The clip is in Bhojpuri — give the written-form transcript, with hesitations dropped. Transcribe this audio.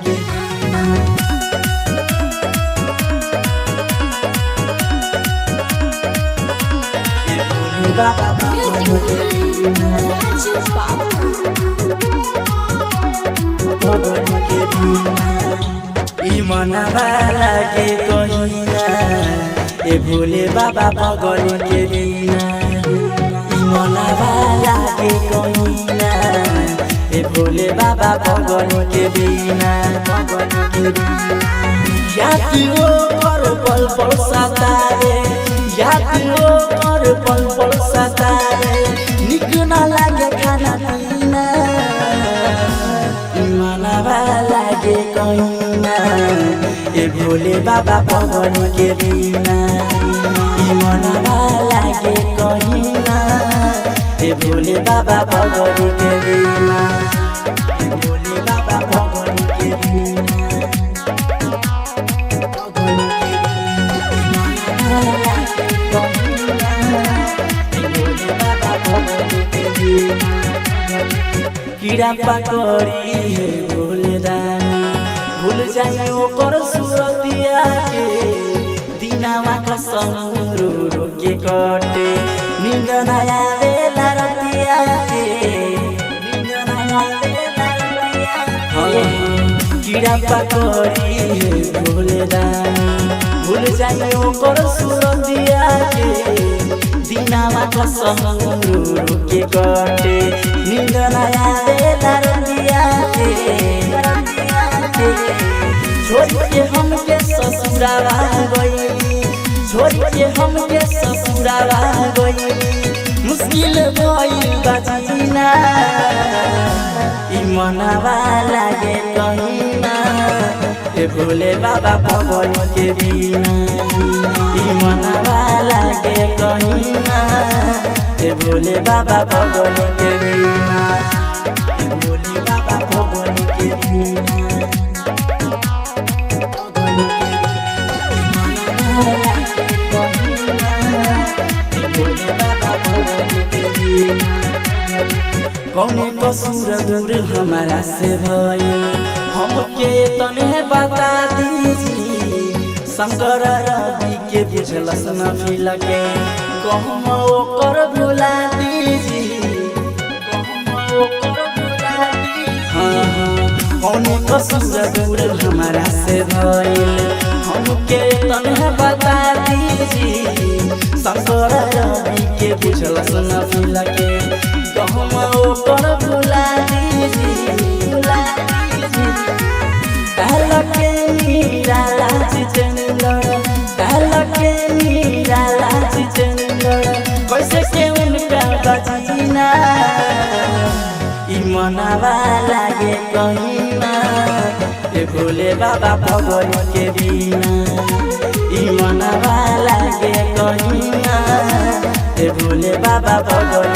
के बाबा मनवा लागे कहिना ए भोले बाबा पगल के बिना मनवा लागे कहिना ए भोले बाबा पगल के बिना याद हो कर पल पल सतारे याद हो कर पल पल सतारे निक न लागे खाना पीना मनवा लागे कहिना ए भोले बाबा पगल के बिना मनवा लागे कहिना ए भोले बाबा पगल के बिना भोले बाबा पगल के बिना कीड़ा पकड़ी है भोले दानी भूल जाए ओकर सूरतिया के दिनावा कसम रो रो के कटे नींद न आवेला रतिया के नींद न आवेला रतिया के कीड़ा पकड़ी है भोले दानी भूल जाए ओकर सूरतिया के दिनावा कसम रो रो के कटे नींद न आवेला रतिया के छोड़ के हमके ससुरावा गई छोड़ के हमके ससुरावा गई मुश्किल भइल बचीना ई मनवा लागे कहिना ए भोले बाबा पगल के बिना ई मनवा लागे कहिना ए भोले बाबा पगल के बिना भोले बाबा पगल के बिना कौन कसूर दूर हमारा से भइल हमके तने बता दीजिए शंकर रवि के बुझलस न मिल के कहम ओकर भुला दीजिए कौन कसूर दूर हमारा से भइल हमके तने बता दीजिए शंकर रवि के बुझलस न मिल के कहम ओकर भुला दीजिए पहल के मीरा लाज चंदर पहल के मीरा लाज चंदर कैसे के उनका बचीना ई मनवा लागे कहिना ए भोले बाबा पगल के बिना ई मनवा लागे कहिना ए भोले बाबा पगल